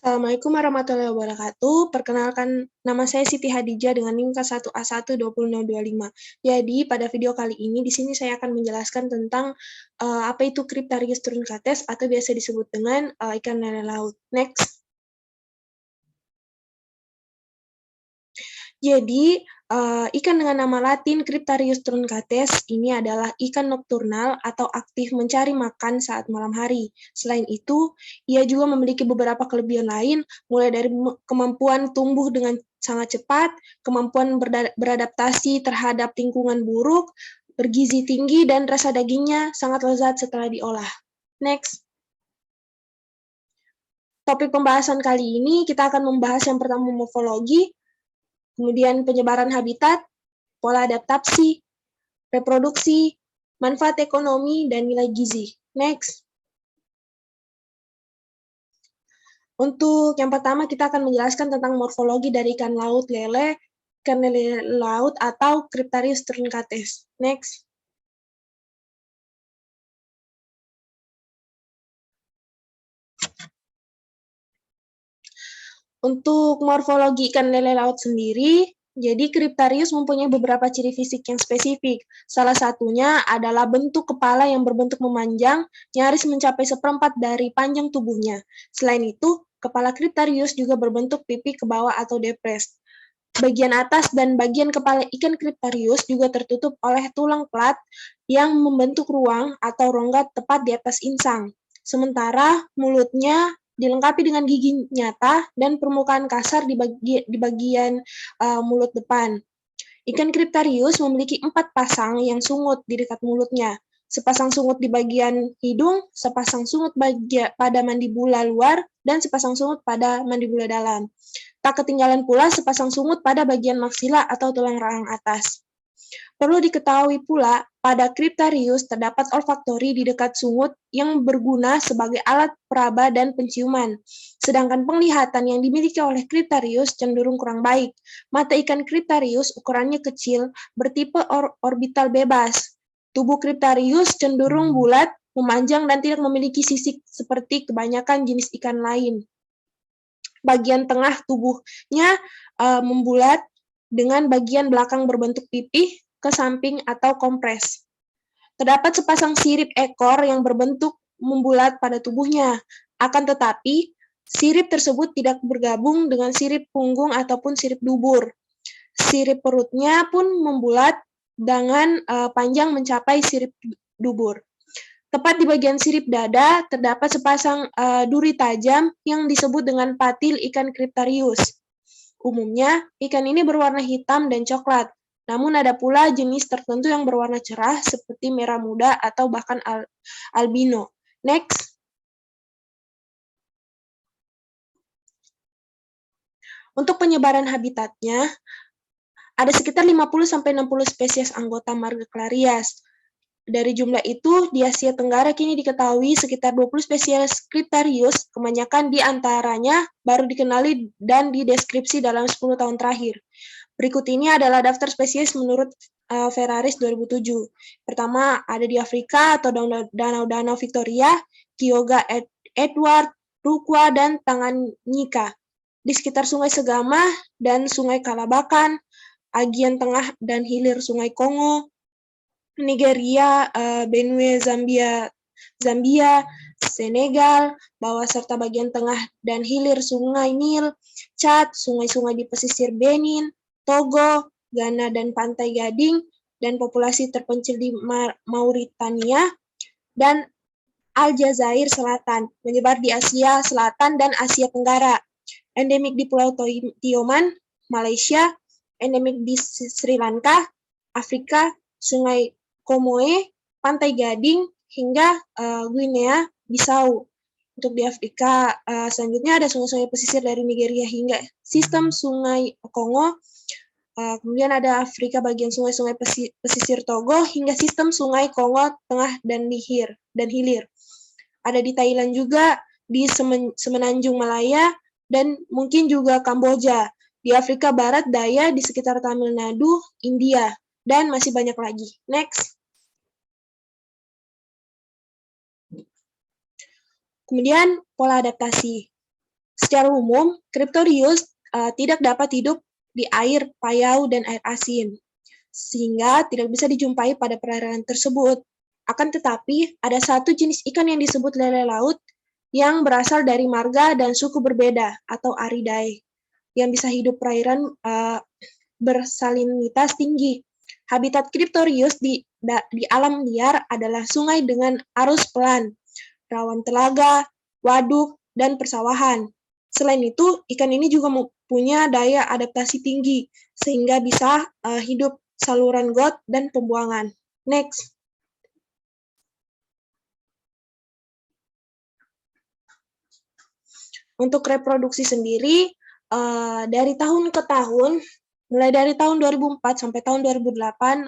Assalamualaikum warahmatullahi wabarakatuh. Perkenalkan, nama saya Siti Hadijah dengan NIM K1A1 20025. Jadi, pada video kali ini, di sini saya akan menjelaskan tentang apa itu Cryptarius truncates atau biasa disebut dengan ikan lele laut. Next. Jadi, ikan dengan nama latin Cryptarius truncates ini adalah ikan nokturnal atau aktif mencari makan saat malam hari. Selain itu, ia juga memiliki beberapa kelebihan lain, mulai dari kemampuan tumbuh dengan sangat cepat, kemampuan beradaptasi terhadap lingkungan buruk, bergizi tinggi, dan rasa dagingnya sangat lezat setelah diolah. Next. Topik pembahasan kali ini kita akan membahas yang pertama morfologi, kemudian penyebaran habitat, pola adaptasi, reproduksi, manfaat ekonomi, dan nilai gizi. Next. Untuk yang pertama, kita akan menjelaskan tentang morfologi dari ikan laut lele laut atau Cryptarius truncates. Next. Untuk morfologi ikan lele laut sendiri, jadi Cryptarius mempunyai beberapa ciri fisik yang spesifik. Salah satunya adalah bentuk kepala yang berbentuk memanjang, nyaris mencapai seperempat dari panjang tubuhnya. Selain itu, kepala Cryptarius juga berbentuk pipi ke bawah atau depres. Bagian atas dan bagian kepala ikan Cryptarius juga tertutup oleh tulang plat yang membentuk ruang atau rongga tepat di atas insang. Sementara mulutnya dilengkapi dengan gigi nyata dan permukaan kasar di bagian mulut depan. Ikan Cryptarius memiliki 4 pasang yang sungut di dekat mulutnya. Sepasang sungut di bagian hidung, sepasang sungut pada mandibula luar, dan sepasang sungut pada mandibula dalam. Tak ketinggalan pula sepasang sungut pada bagian maksila atau tulang rahang atas. Perlu diketahui pula, pada Cryptarius terdapat olfaktori di dekat sungut yang berguna sebagai alat peraba dan penciuman. Sedangkan penglihatan yang dimiliki oleh Cryptarius cenderung kurang baik. Mata ikan Cryptarius ukurannya kecil, bertipe orbital bebas. Tubuh Cryptarius cenderung bulat, memanjang, dan tidak memiliki sisik seperti kebanyakan jenis ikan lain. Bagian tengah tubuhnya membulat dengan bagian belakang berbentuk pipih ke samping atau kompres. Terdapat sepasang sirip ekor yang berbentuk membulat pada tubuhnya. Akan tetapi, sirip tersebut tidak bergabung dengan sirip punggung ataupun sirip dubur. Sirip perutnya pun membulat dengan panjang mencapai sirip dubur. Tepat di bagian sirip dada terdapat sepasang duri tajam yang disebut dengan patil ikan Cryptarius. Umumnya, ikan ini berwarna hitam dan coklat, namun ada pula jenis tertentu yang berwarna cerah seperti merah muda atau bahkan albino. Next. Untuk penyebaran habitatnya, ada sekitar 50-60 spesies anggota marga Clarias. Dari jumlah itu, di Asia Tenggara kini diketahui sekitar 20 spesies Cryptarius, kebanyakan di antaranya baru dikenali dan dideskripsi dalam 10 tahun terakhir. Berikut ini adalah daftar spesies menurut Ferraris 2007. Pertama, ada di Afrika atau Danau-Danau Victoria, Kyoga Edward, Rukwa, dan Tanganyika. Di sekitar Sungai Segama dan Sungai Kalabakan, Aegean Tengah dan hilir Sungai Kongo, Nigeria, Benue, Zambia, Senegal, bawah serta bagian tengah dan hilir Sungai Nil, Chad, sungai-sungai di pesisir Benin, Togo, Ghana, dan Pantai Gading, dan populasi terpencil di Mauritania, dan Aljazair Selatan, menyebar di Asia Selatan dan Asia Tenggara. Endemik di Pulau Tioman, Malaysia, endemik di Sri Lanka, Afrika, Sungai Komoe, Pantai Gading, hingga Guinea Bissau. Untuk di Afrika, selanjutnya ada sungai-sungai pesisir dari Nigeria hingga sistem Sungai Kongo. Kemudian ada Afrika bagian sungai-sungai pesisir Togo hingga sistem Sungai Kongo Tengah dan Hilir. Ada di Thailand juga, di Semenanjung Malaya, dan mungkin juga Kamboja. Di Afrika Barat Daya, di sekitar Tamil Nadu, India, dan masih banyak lagi. Next. Kemudian pola adaptasi. Secara umum, Cryptorius tidak dapat hidup di air payau dan air asin, sehingga tidak bisa dijumpai pada perairan tersebut. Akan tetapi, ada satu jenis ikan yang disebut lele laut yang berasal dari marga dan suku berbeda atau Aridae, yang bisa hidup perairan bersalinitas tinggi. Habitat Cryptorius di alam liar adalah sungai dengan arus pelan, rawan telaga, waduk, dan persawahan. Selain itu, ikan ini juga punya daya adaptasi tinggi, sehingga bisa hidup saluran got dan pembuangan. Next. Untuk reproduksi sendiri, dari tahun ke tahun, mulai dari tahun 2004 sampai tahun 2008,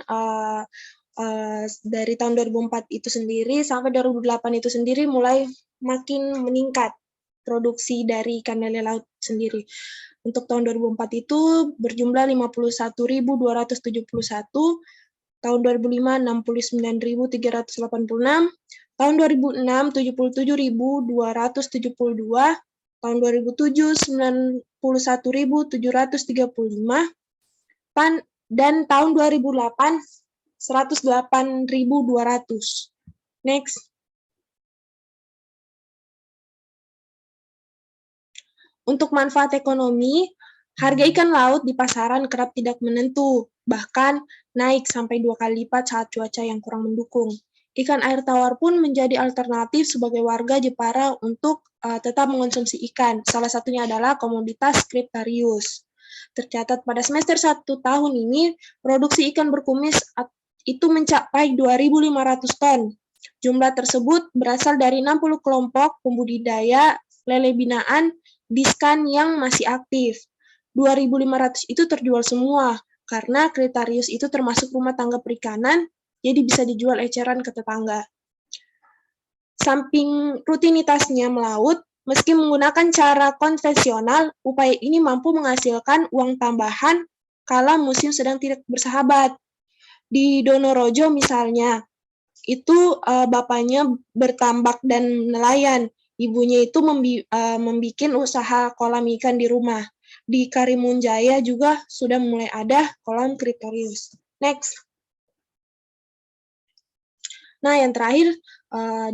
dari tahun 2004 itu sendiri sampai 2008 itu sendiri mulai makin meningkat produksi dari ikan lele laut sendiri. Untuk tahun 2004 itu berjumlah 51.271, tahun 2005 69.386, tahun 2006 77.272, tahun 2007 91.735, dan tahun 2008 108.200. Next. Untuk manfaat ekonomi, harga ikan laut di pasaran kerap tidak menentu, bahkan naik sampai 2 kali lipat saat cuaca yang kurang mendukung. Ikan air tawar pun menjadi alternatif sebagai warga Jepara untuk tetap mengonsumsi ikan. Salah satunya adalah komoditas Cryptarius. Tercatat pada semester 1 tahun ini, produksi ikan berkumis itu mencapai 2.500 ton. Jumlah tersebut berasal dari 60 kelompok pembudidaya lele binaan diskan yang masih aktif. 2.500 itu terjual semua, karena Cryptarius itu termasuk rumah tangga perikanan, jadi bisa dijual eceran ke tetangga. Samping rutinitasnya melaut, meski menggunakan cara konvensional, upaya ini mampu menghasilkan uang tambahan kala musim sedang tidak bersahabat. Di Donorojo misalnya, itu bapaknya bertambak dan nelayan. Ibunya itu membuat usaha kolam ikan di rumah. Di Karimunjaya juga sudah mulai ada kolam Cryptarius. Next. Nah, yang terakhir,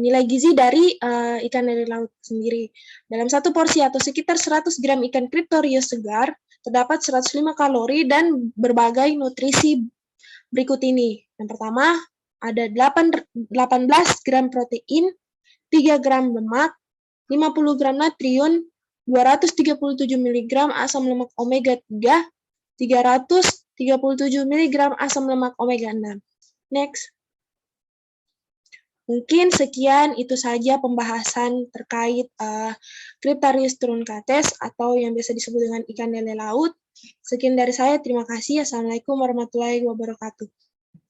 nilai gizi dari ikan lele laut sendiri. Dalam satu porsi atau sekitar 100 gram ikan Cryptarius segar, terdapat 105 kalori dan berbagai nutrisi berikut ini. Yang pertama, ada 18 gram protein, 3 gram lemak, 50 gram natrium, 237 mg asam lemak omega 3, 337 mg asam lemak omega 6. Next. Mungkin sekian itu saja pembahasan terkait Cryptarius truncates atau yang biasa disebut dengan ikan lele laut. Sekian dari saya, terima kasih. Assalamualaikum warahmatullahi wabarakatuh.